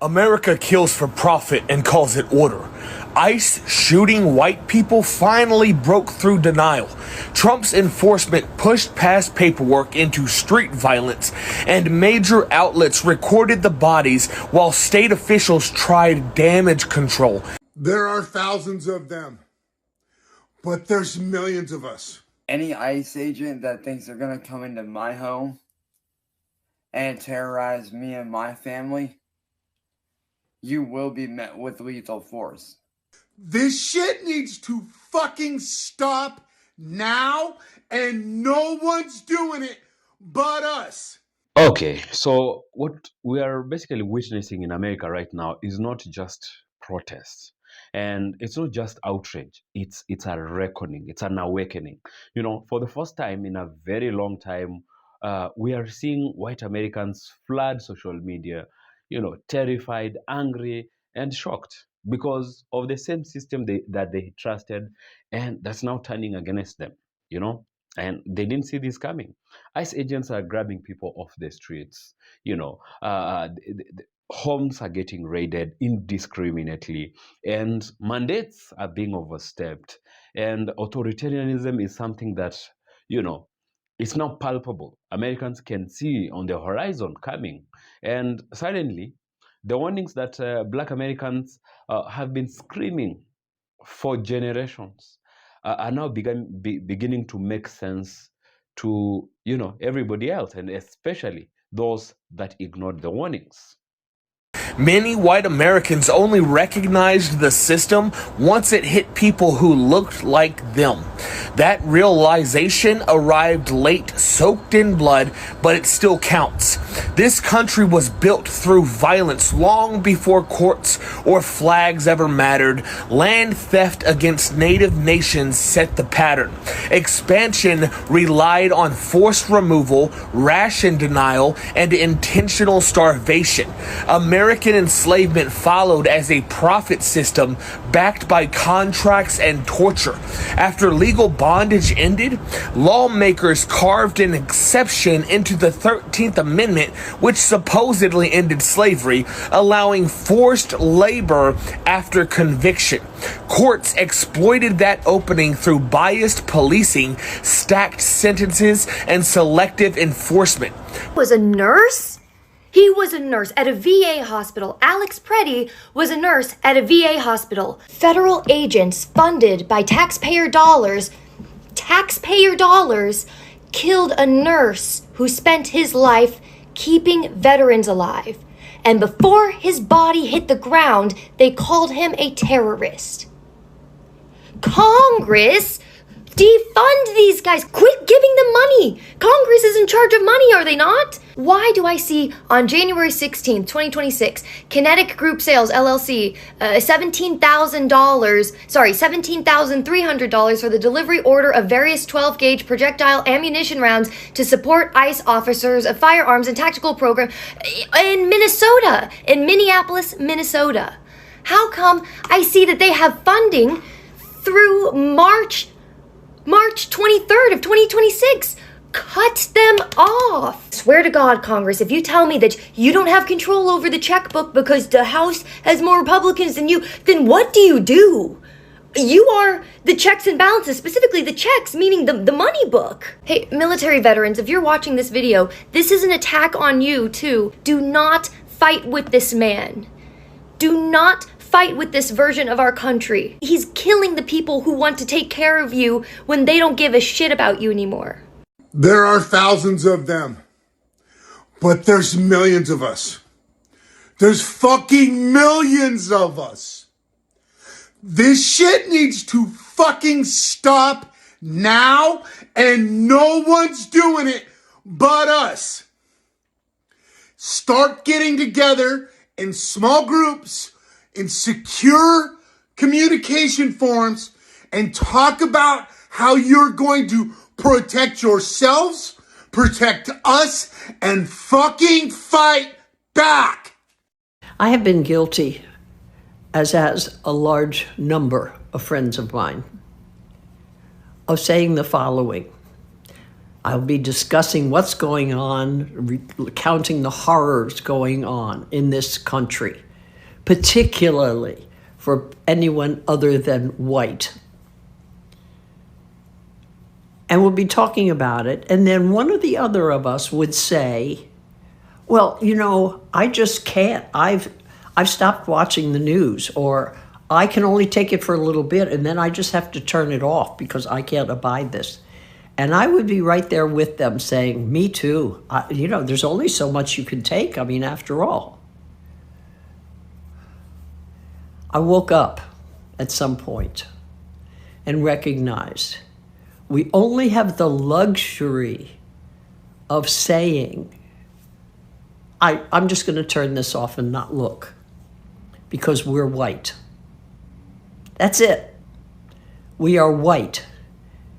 America kills for profit and calls it order. ICE shooting white people finally broke through denial. Trump's enforcement pushed past paperwork into street violence, and major outlets recorded the bodies while state officials tried damage control. There are thousands of them, but there's millions of us. Any ICE agent that thinks they're gonna come into my home and terrorize me and my family, you will be met with lethal force. This shit needs to fucking stop now, and no one's doing it but us. Okay, so what we are basically witnessing in America right now is not just protests, and it's not just outrage. It's a reckoning. It's an awakening. You know, for the first time in a very long time, we are seeing white Americans flood social media, you know, terrified, angry, and shocked because of the same system that they trusted, and that's now turning against them. You know, and they didn't see this coming. ICE agents are grabbing people off the streets. You know, homes are getting raided indiscriminately, and mandates are being overstepped. And authoritarianism is something that, you know, it's now palpable. Americans can see on the horizon coming. And suddenly, the warnings that Black Americans have been screaming for generations are now beginning to make sense to, you know, everybody else, and especially those that ignored the warnings. Many white Americans only recognized the system once it hit people who looked like them. That realization arrived late, soaked in blood, but it still counts. This country was built through violence long before courts or flags ever mattered. Land theft against native nations set the pattern. Expansion relied on forced removal, ration denial, and intentional starvation. American enslavement followed as a profit system backed by contracts and torture. After legal bondage ended, lawmakers carved an exception into the 13th Amendment, which supposedly ended slavery, allowing forced labor after conviction. Courts exploited that opening through biased policing, stacked sentences, and selective enforcement. Was a nurse? He was a nurse at a VA hospital. Alex Preddy was a nurse at a VA hospital. Federal agents funded by taxpayer dollars, killed a nurse who spent his life keeping veterans alive. And before his body hit the ground, they called him a terrorist. Congress, defund these guys. Quit giving them money. Congress is in charge of money, are they not? Why do I see on January 16th, 2026, Kinetic Group Sales, LLC, $17,300 for the delivery order of various 12-gauge projectile ammunition rounds to support ICE officers of firearms and tactical program in Minnesota, in Minneapolis, Minnesota? How come I see that they have funding through March 23rd of 2026. Cut them off. Swear to God, Congress, if you tell me that you don't have control over the checkbook because the House has more Republicans than you, then what do? You are the checks and balances, specifically the checks, meaning the money book. Hey, military veterans, if you're watching this video, this is an attack on you too. Do not fight with this man. Do not fight with this version of our country. He's killing the people who want to take care of you when they don't give a shit about you anymore. There are thousands of them, but there's millions of us. There's fucking millions of us. This shit needs to fucking stop now, and no one's doing it but us. Start getting together in small groups, in secure communication forums, and talk about how you're going to protect yourselves, protect us, and fucking fight back. I have been guilty, as has a large number of friends of mine, of saying the following. I'll be discussing what's going on, recounting the horrors going on in this country. particularly for anyone other than white. And we'll be talking about it. And then one or the other of us would say, well, you know, I just can't. I've stopped watching the news, or I can only take it for a little bit and then I just have to turn it off because I can't abide this. And I would be right there with them saying, me too. You know, there's only so much you can take. I mean, after all. I woke up at some point and recognized we only have the luxury of saying, I'm just going to turn this off and not look because we're white. That's it. We are white.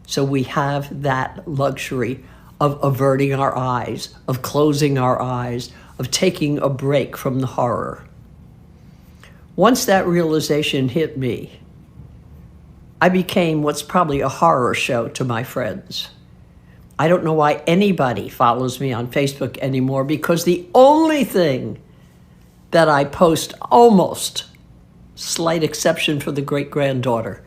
So we have that luxury of averting our eyes, of closing our eyes, of taking a break from the horror. Once that realization hit me, I became what's probably a horror show to my friends. I don't know why anybody follows me on Facebook anymore, because the only thing that I post, almost, slight exception for the great-granddaughter,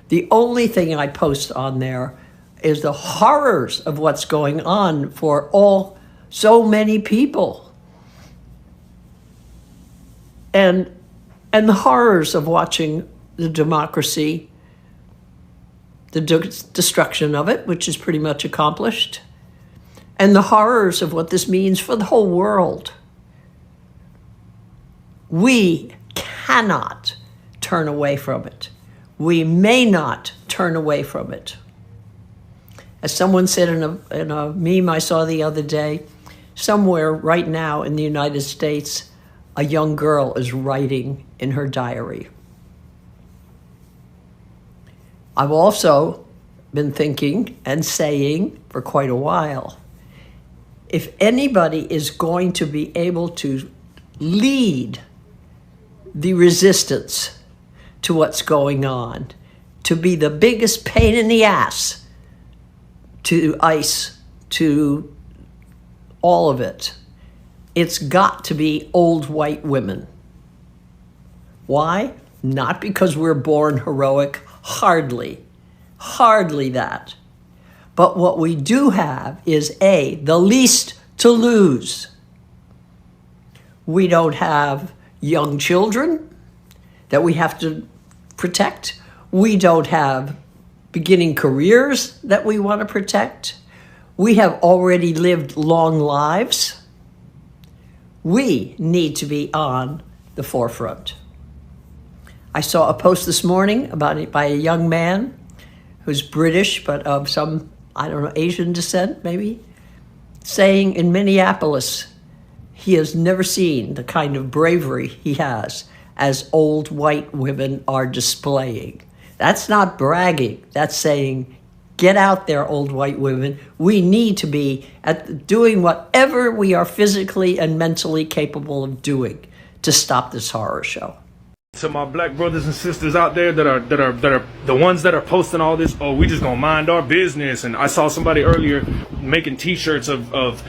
the only thing I post on there is the horrors of what's going on for so many people. And the horrors of watching the democracy, the destruction of it, which is pretty much accomplished, and the horrors of what this means for the whole world. We cannot turn away from it. We may not turn away from it. As someone said in a meme I saw the other day, somewhere right now in the United States, a young girl is writing in her diary. I've also been thinking and saying for quite a while, if anybody is going to be able to lead the resistance to what's going on, to be the biggest pain in the ass to ICE, to all of it, it's got to be old white women. Why? Not because we're born heroic, hardly that. But what we do have is the least to lose. We don't have young children that we have to protect. We don't have beginning careers that we want to protect. We have already lived long lives. We need to be on the forefront. I saw a post this morning by a young man who's British, but of some, Asian descent maybe, saying in Minneapolis, he has never seen the kind of bravery he has as old white women are displaying. That's not bragging. That's saying, get out there, old white women. We need to be doing whatever we are physically and mentally capable of doing to stop this horror show. To my black brothers and sisters out there that are the ones that are posting all this, oh, we just gonna mind our business. And I saw somebody earlier making t-shirts of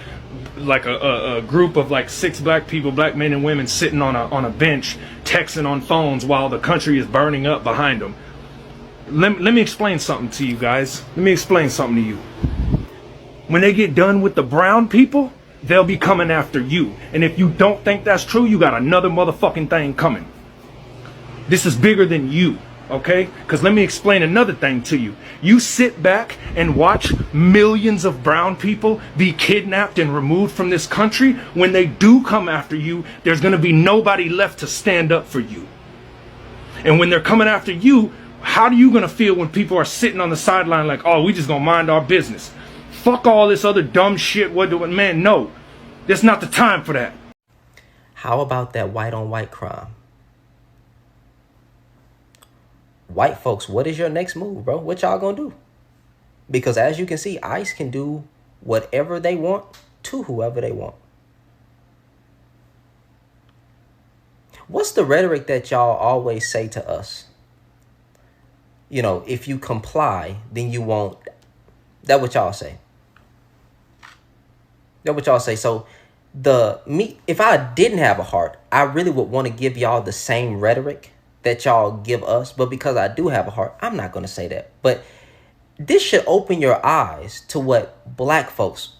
like a group of like 6 black people, black men and women, sitting on a bench texting on phones while the country is burning up behind them. Let me explain something to you guys. Let me explain something to you. When they get done with the brown people, they'll be coming after you. And if you don't think that's true, you got another motherfucking thing coming. This is bigger than you, okay? Because let me explain another thing to you. You sit back and watch millions of brown people be kidnapped and removed from this country. When they do come after you, there's going to be nobody left to stand up for you. And when they're coming after you, how are you going to feel when people are sitting on the sideline like, oh, we just going to mind our business? Fuck all this other dumb shit. Man, no. There's not the time for that. How about that white on white crime? White folks, what is your next move, bro? What y'all gonna do? Because as you can see, ICE can do whatever they want to whoever they want. What's the rhetoric that y'all always say to us? You know, if you comply, then you won't. That's what y'all say. That's what y'all say. So If I didn't have a heart, I really would want to give y'all the same rhetoric that y'all give us. But because I do have a heart, I'm not going to say that. But this should open your eyes to what black folks,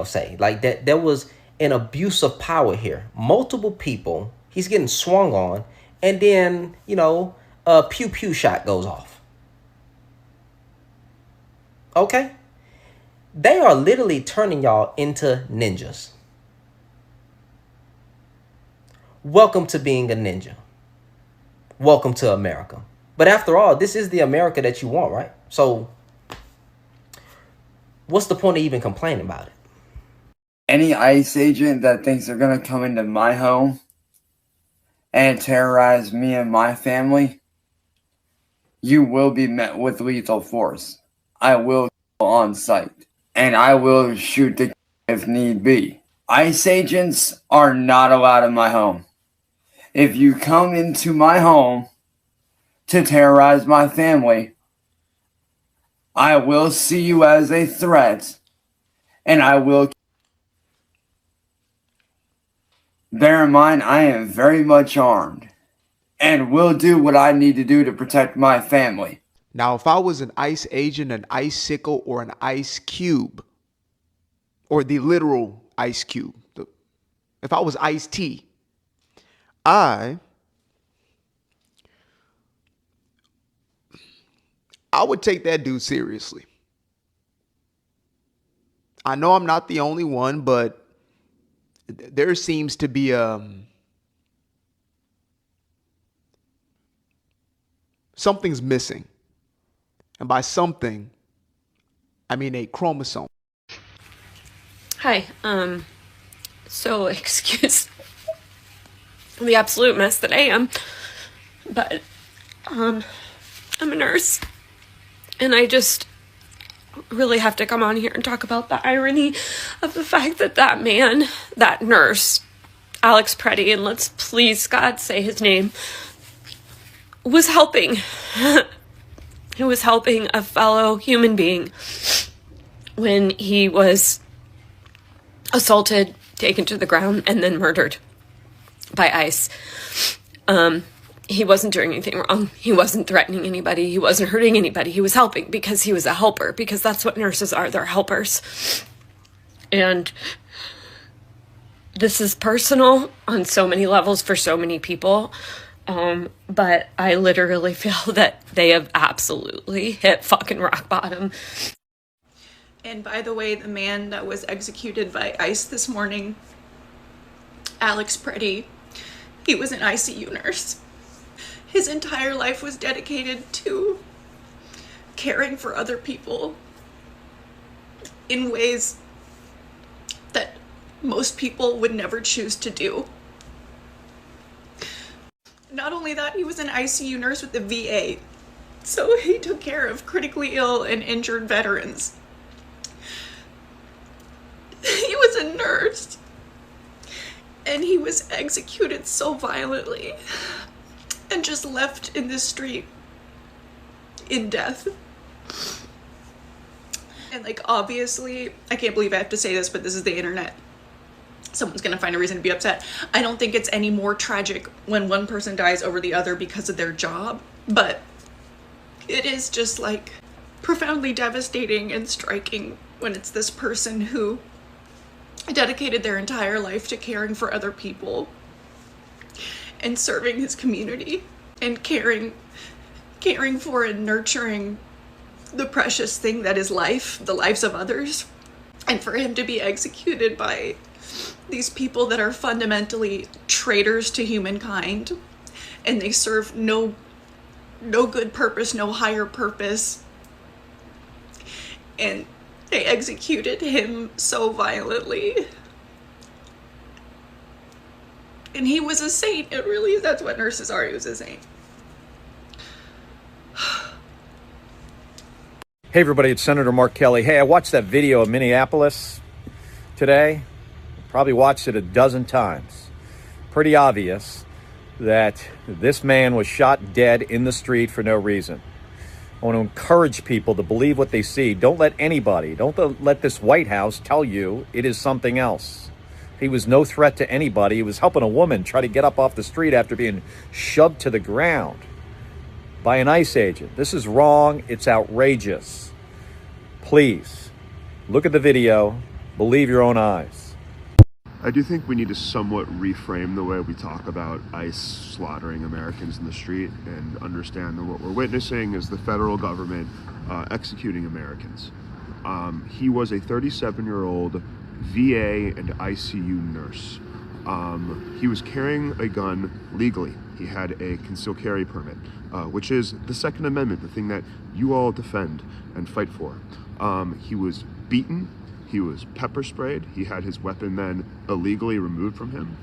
say. Like that there was an abuse of power here. Multiple people, he's getting swung on, and then, a pew pew shot goes off. Okay? They are literally turning y'all into ninjas. Welcome to being a ninja. Welcome to America. But after all, this is the America that you want, right? So what's the point of even complaining about it? Any ICE agent that thinks they're going to come into my home and terrorize me and my family, you will be met with lethal force. I will kill on sight, and I will shoot the if need be. ICE agents are not allowed in my home. If you come into my home to terrorize my family, I will see you as a threat, and I will. Bear in mind, I am very much armed, and will do what I need to do to protect my family. Now, if I was an ICE agent, an icicle, or an ice cube, or the literal ice cube, if I was Ice-T, I would take that dude seriously. I know I'm not the only one, but there seems to be something's missing. And by something, I mean a chromosome. Hi, so excuse the absolute mess that I am, but, I'm a nurse, and I just really have to come on here and talk about the irony of the fact that that man, that nurse, Alex Preddy, and let's please God say his name, was helping. He was helping a fellow human being when he was assaulted, taken to the ground, and then murdered by ICE. He wasn't doing anything wrong. He wasn't threatening anybody. He wasn't hurting anybody. He was helping because he was a helper, because that's what nurses are. They're helpers. And this is personal on so many levels for so many people. But I literally feel that they have absolutely hit fucking rock bottom. And by the way, the man that was executed by ICE this morning, Alex Preddy, he was an ICU nurse. His entire life was dedicated to caring for other people in ways that most people would never choose to do. Not only that, he was an ICU nurse with the VA, so he took care of critically ill and injured veterans. He was a nurse, and he was executed so violently and just left in the street in death. And obviously, I can't believe I have to say this, but this is the internet. Someone's gonna find a reason to be upset. I don't think it's any more tragic when one person dies over the other because of their job, but it is just profoundly devastating and striking when it's this person who dedicated their entire life to caring for other people and serving his community and caring for and nurturing the precious thing that is life, the lives of others, and for him to be executed by these people that are fundamentally traitors to humankind, and they serve no good purpose, no higher purpose, and they executed him so violently. And he was a saint. It really is. That's what nurses are. He was a saint. Hey everybody, it's Senator Mark Kelly. Hey, I watched that video of Minneapolis today. Probably watched it a dozen times. Pretty obvious that this man was shot dead in the street for no reason. I want to encourage people to believe what they see. Don't let anybody, don't let this White House tell you it is something else. He was no threat to anybody. He was helping a woman try to get up off the street after being shoved to the ground by an ICE agent. This is wrong. It's outrageous. Please, look at the video. Believe your own eyes. I do think we need to somewhat reframe the way we talk about ICE slaughtering Americans in the street and understand that what we're witnessing is the federal government executing Americans. He was a 37-year-old VA and ICU nurse. He was carrying a gun legally. He had a concealed carry permit, which is the Second Amendment, the thing that you all defend and fight for. He was beaten. He was pepper sprayed. He had his weapon then illegally removed from him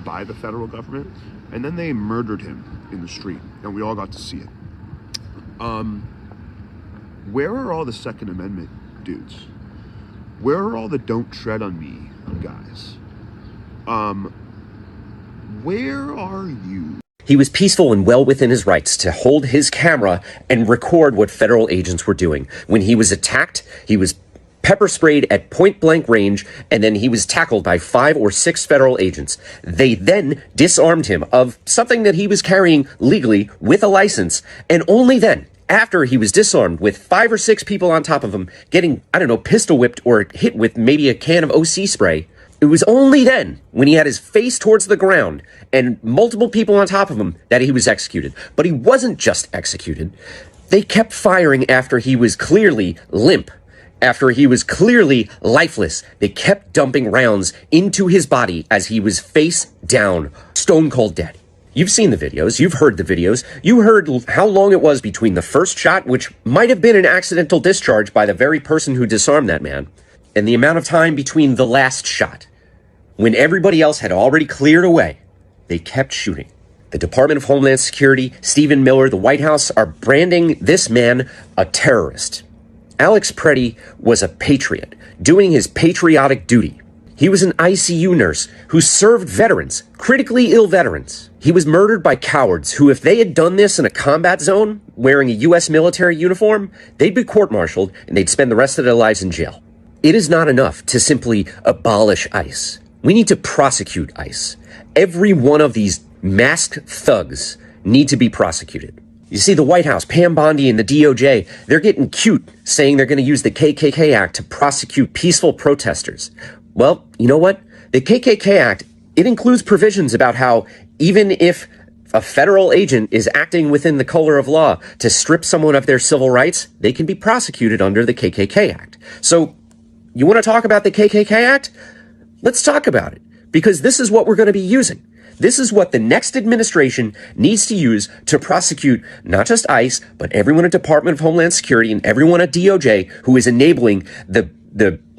by the federal government. And then they murdered him in the street, and we all got to see it. Where are all the Second Amendment dudes? Where are all the don't tread on me guys? Where are you? He was peaceful and well within his rights to hold his camera and record what federal agents were doing. When he was attacked, he was pepper sprayed at point blank range, and then he was tackled by 5 or 6 federal agents. They then disarmed him of something that he was carrying legally with a license, and only then, after he was disarmed with 5 or 6 people on top of him, getting, I don't know, pistol whipped or hit with maybe a can of OC spray, it was only then, when he had his face towards the ground and multiple people on top of him, that he was executed. But he wasn't just executed. They kept firing after he was clearly limp, after he was clearly lifeless. They kept dumping rounds into his body as he was face down, stone cold dead. You've seen the videos. You've heard the videos. You heard how long it was between the first shot, which might have been an accidental discharge by the very person who disarmed that man, and the amount of time between the last shot. When everybody else had already cleared away, they kept shooting. The Department of Homeland Security, Stephen Miller, the White House are branding this man a terrorist. Alex Preddy was a patriot, doing his patriotic duty. He was an ICU nurse who served veterans, critically ill veterans. He was murdered by cowards who, if they had done this in a combat zone, wearing a U.S. military uniform, they'd be court-martialed and they'd spend the rest of their lives in jail. It is not enough to simply abolish ICE. We need to prosecute ICE. Every one of these masked thugs need to be prosecuted. You see, the White House, Pam Bondi, and the DOJ, they're getting cute, saying they're going to use the KKK Act to prosecute peaceful protesters. Well, you know what? The KKK Act, it includes provisions about how even if a federal agent is acting within the color of law to strip someone of their civil rights, they can be prosecuted under the KKK Act. So, you want to talk about the KKK Act? Let's talk about it, because this is what we're going to be using. This is what the next administration needs to use to prosecute not just ICE, but everyone at Department of Homeland Security and everyone at DOJ who is enabling the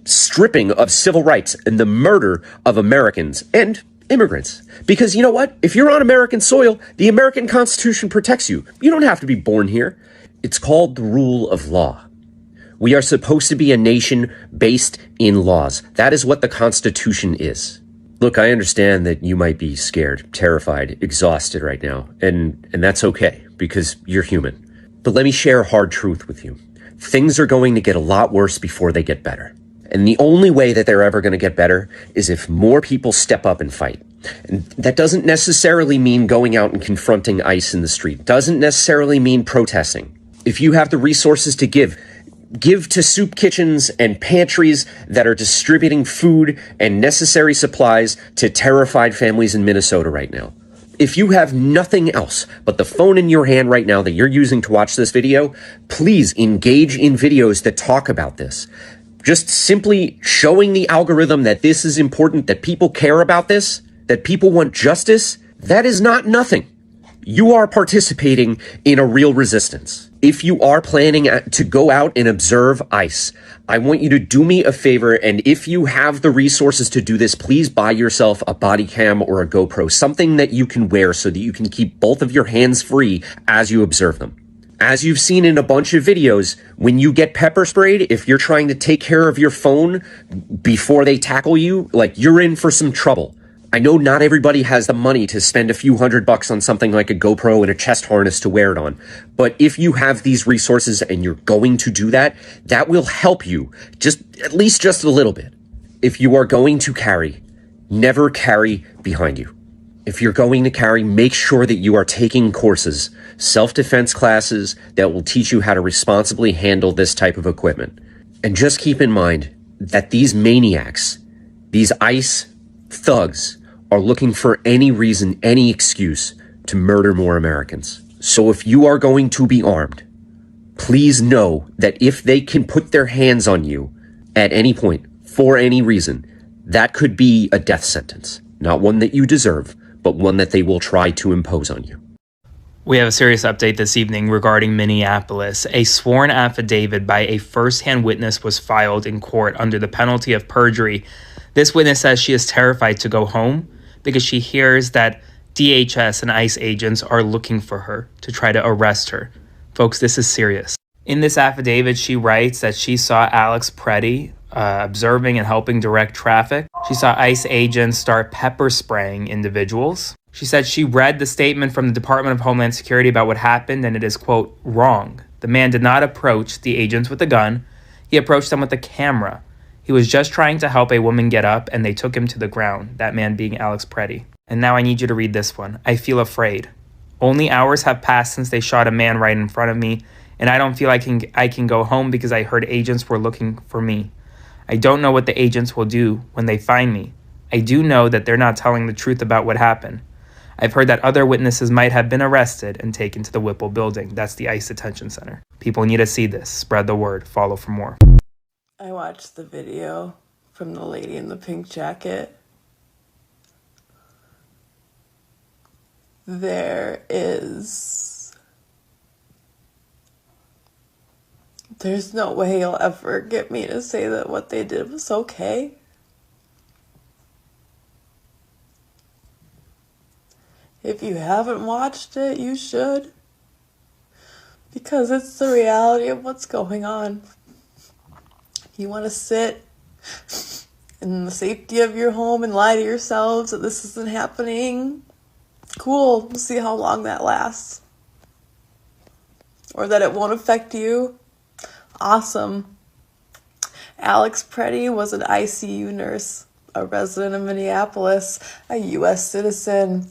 stripping of civil rights and the murder of Americans and immigrants. Because you know what? If you're on American soil, the American Constitution protects you. You don't have to be born here. It's called the rule of law. We are supposed to be a nation based in laws. That is what the Constitution is. Look, I understand that you might be scared, terrified, exhausted right now, and that's okay, because you're human. But let me share a hard truth with you. Things are going to get a lot worse before they get better. And the only way that they're ever going to get better is if more people step up and fight. And that doesn't necessarily mean going out and confronting ICE in the street. Doesn't necessarily mean protesting. If you have the resources to give to soup kitchens and pantries that are distributing food and necessary supplies to terrified families in Minnesota right now. If you have nothing else but the phone in your hand right now that you're using to watch this video, please engage in videos that talk about this. Just simply showing the algorithm that this is important, that people care about this, that people want justice, that is not nothing. You are participating in a real resistance. If you are planning to go out and observe ICE, I want you to do me a favor, and if you have the resources to do this, please buy yourself a body cam or a GoPro, something that you can wear so that you can keep both of your hands free as you observe them. As you've seen in a bunch of videos, when you get pepper sprayed, if you're trying to take care of your phone before they tackle you, like, you're in for some trouble. I know not everybody has the money to spend a few $100 on something like a GoPro and a chest harness to wear it on. But if you have these resources and you're going to do that, that will help you at least a little bit. If you are going to carry, Never carry behind you. If you're going to carry, make sure that you are taking courses, self-defense classes that will teach you how to responsibly handle this type of equipment. And just keep in mind that these maniacs, these ICE thugs, are looking for any reason, any excuse to murder more Americans. So if you are going to be armed, please know that if they can put their hands on you at any point, for any reason, that could be a death sentence. Not one that you deserve, but one that they will try to impose on you. We have a serious update this evening regarding Minneapolis. A sworn affidavit by a first-hand witness was filed in court under the penalty of perjury. This witness says she is terrified to go home because she hears that DHS and ICE agents are looking for her to try to arrest her. Folks, this is serious. In this affidavit, she writes that she saw Alex Preddy observing and helping direct traffic. She saw ICE agents start pepper spraying individuals. She said she read the statement from the Department of Homeland Security about what happened, and it is, quote, wrong. The man did not approach the agents with a gun. He approached them with a camera. He was just trying to help a woman get up, and they took him to the ground, that man being Alex Preddy. And now I need you to read this one. I feel afraid. Only hours have passed since they shot a man right in front of me, and I don't feel I can go home because I heard agents were looking for me. I don't know what the agents will do when they find me. I do know that they're not telling the truth about what happened. I've heard that other witnesses might have been arrested and taken to the Whipple building. That's the ICE detention center. People need to see this. Spread the word. Follow for more. I watched the video from the lady in the pink jacket. There's no way you'll ever get me to say that what they did was okay. If you haven't watched it, you should. Because it's the reality of what's going on. You want to sit in the safety of your home and lie to yourselves that this isn't happening? Cool. We'll see how long that lasts. Or that it won't affect you. Awesome. Alex Preddy was an ICU nurse, a resident of Minneapolis, a U.S. citizen.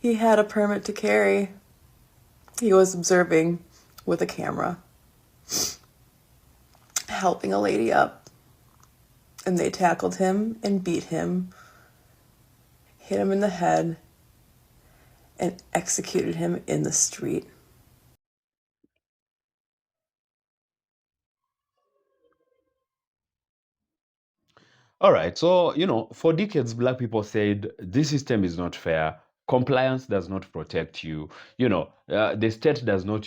He had a permit to carry. He was observing with a camera, helping a lady up. And they tackled him and beat him, hit him in the head, and executed him in the street. All right. So, for decades, Black people said this system is not fair. Compliance does not protect you. The state does not,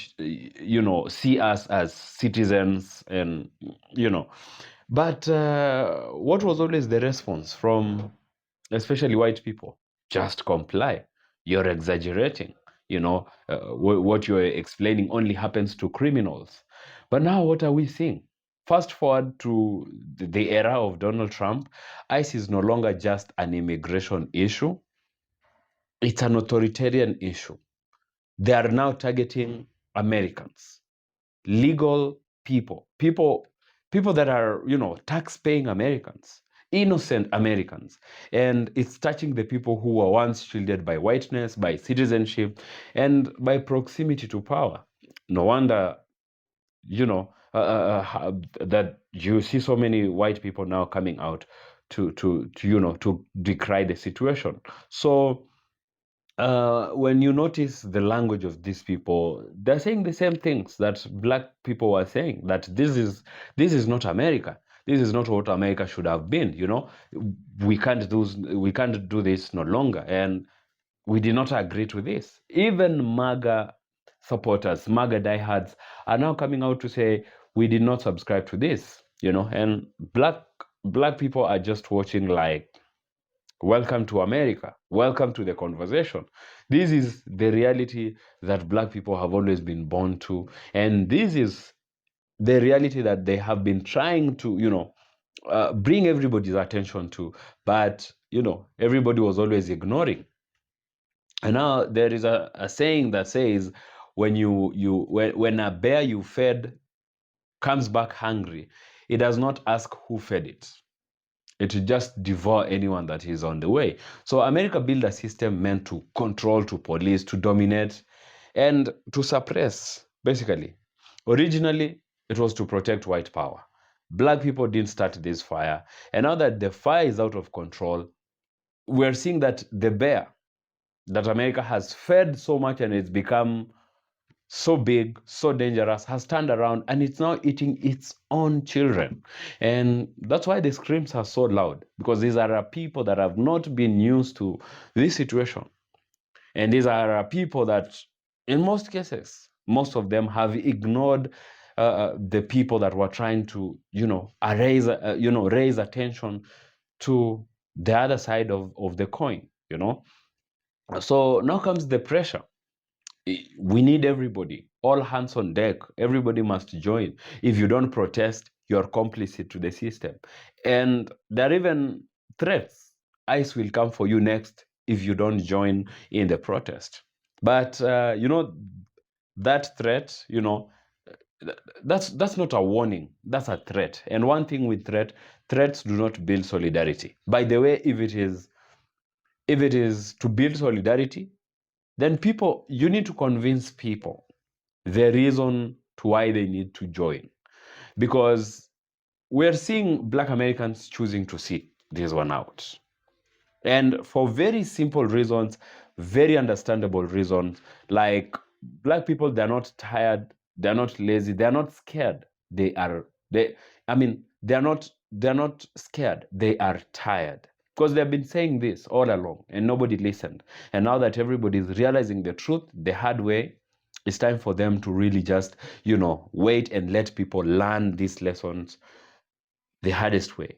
see us as citizens But what was always the response from especially white people? Just comply. You're exaggerating. What you're explaining only happens to criminals. But now what are we seeing? Fast forward to the era of Donald Trump, ICE is no longer just an immigration issue. It's an authoritarian issue. They are now targeting Americans, legal people that are, tax-paying Americans, innocent Americans. And it's touching the people who were once shielded by whiteness, by citizenship, and by proximity to power. No wonder, that you see so many white people now coming out to decry the situation. So when you notice the language of these people, they're saying the same things that Black people were saying, that this is not America. This is not what America should have been. We can't do this no longer, and we did not agree to this. Even MAGA supporters, MAGA diehards, are now coming out to say we did not subscribe to this. And Black people are just watching like, welcome to America. Welcome to the conversation. This is the reality that Black people have always been born to. And this is the reality that they have been trying to, bring everybody's attention to. But, everybody was always ignoring. And now there is a saying that says, when when a bear you fed comes back hungry, it does not ask who fed it. It will just devour anyone that is on the way. So America built a system meant to control, to police, to dominate, and to suppress, basically. Originally, it was to protect white power. Black people didn't start this fire. And now that the fire is out of control, we're seeing that the bear that America has fed so much and it's become so big, so dangerous, has turned around and it's now eating its own children. And that's why the screams are so loud, because these are people that have not been used to this situation. And these are people that, in most cases, most of them have ignored the people that were trying to, raise attention to the other side of the coin, So now comes the pressure. We need everybody, all hands on deck. Everybody must join. If you don't protest, you're complicit to the system. And there are even threats. ICE will come for you next if you don't join in the protest. But that threat, that's not a warning. That's a threat. And one thing with threats do not build solidarity. By the way, if it is to build solidarity, then you need to convince people the reason to why they need to join. Because we're seeing Black Americans choosing to sit this one out. And for very simple reasons, very understandable reasons, like Black people, they're not tired, they're not lazy, they're not scared. They're not scared, they are tired. Because they've been saying this all along and nobody listened. And now that everybody is realizing the truth the hard way, it's time for them to really just, wait and let people learn these lessons the hardest way,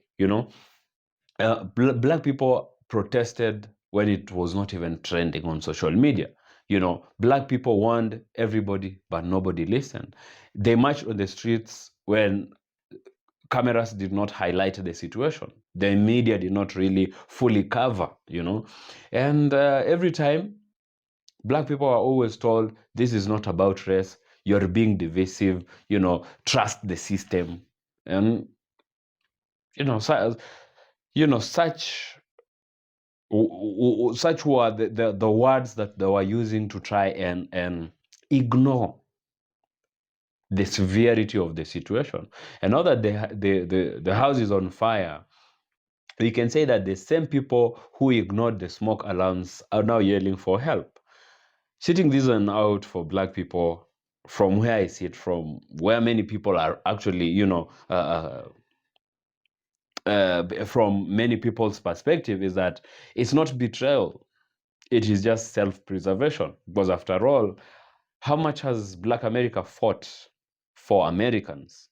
Black people protested when it was not even trending on social media. Black people warned everybody, but nobody listened. They marched on the streets when cameras did not highlight the situation. The media did not really fully cover, And every time, Black people are always told, this is not about race, you're being divisive, trust the system. And, such such were the words that they were using to try and ignore the severity of the situation. And now that the house is on fire, we can say that the same people who ignored the smoke alarms are now yelling for help. Sitting this one out for Black people, from where I sit, from where many people are actually, from many people's perspective, is that it's not betrayal. It is just self-preservation. Because after all, how much has Black America fought for Americans,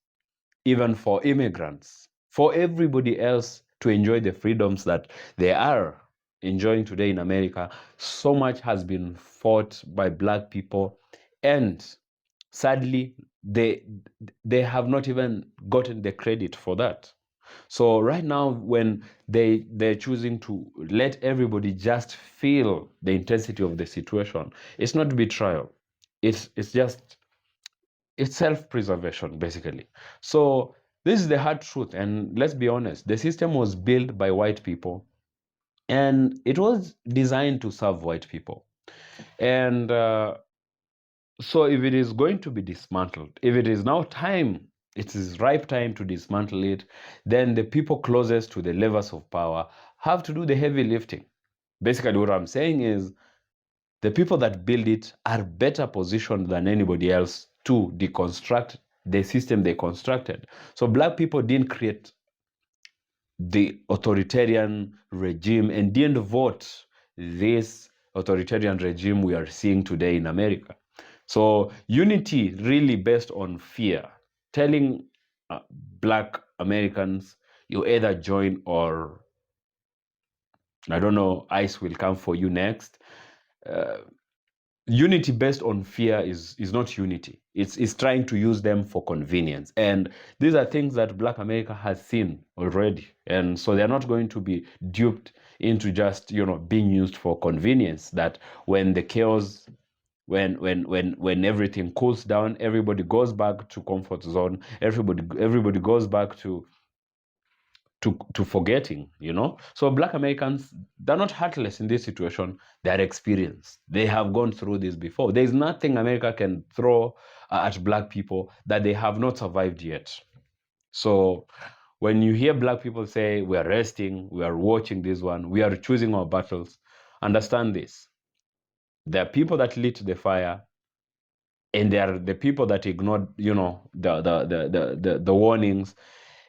even for immigrants, for everybody else to enjoy the freedoms that they are enjoying today in America? So much has been fought by Black people, and sadly, they have not even gotten the credit for that. So right now, when they're choosing to let everybody just feel the intensity of the situation, it's not betrayal. It's self-preservation, basically. So this is the hard truth. And let's be honest, the system was built by white people and it was designed to serve white people. And so if it is going to be dismantled, if it is now time, it is ripe time to dismantle it, then the people closest to the levers of power have to do the heavy lifting. Basically, what I'm saying is the people that build it are better positioned than anybody else to deconstruct the system they constructed. So Black people didn't create the authoritarian regime and didn't vote this authoritarian regime we are seeing today in America. So unity really based on fear, telling Black Americans, you either join or, I don't know, ICE will come for you next. Unity based on fear is not unity. It's trying to use them for convenience. And these are things that Black America has seen already. And so they're not going to be duped into just, being used for convenience, that when the chaos, when everything cools down, everybody goes back to comfort zone, everybody goes back to to forgetting, you know. So Black Americans, they're not heartless in this situation. They're experienced. They have gone through this before. There's nothing America can throw at Black people that they have not survived yet. So when you hear Black people say, we are resting, we are watching this one, we are choosing our battles, understand this. There are people that lit the fire, and there are the people that ignored, you know, the warnings.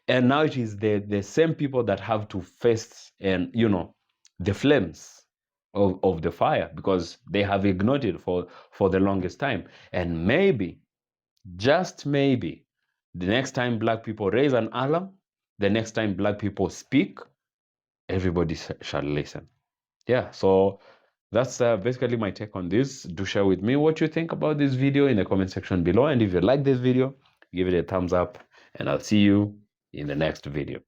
And now it is the same people that have to face, and you know, the flames of the fire, because they have ignored it for the longest time. And maybe, just maybe, the next time Black people raise an alarm, the next time Black people speak, everybody shall listen. Yeah, so that's basically my take on this. Do share with me what you think about this video in the comment section below. And if you like this video, give it a thumbs up, and I'll see you in the next video.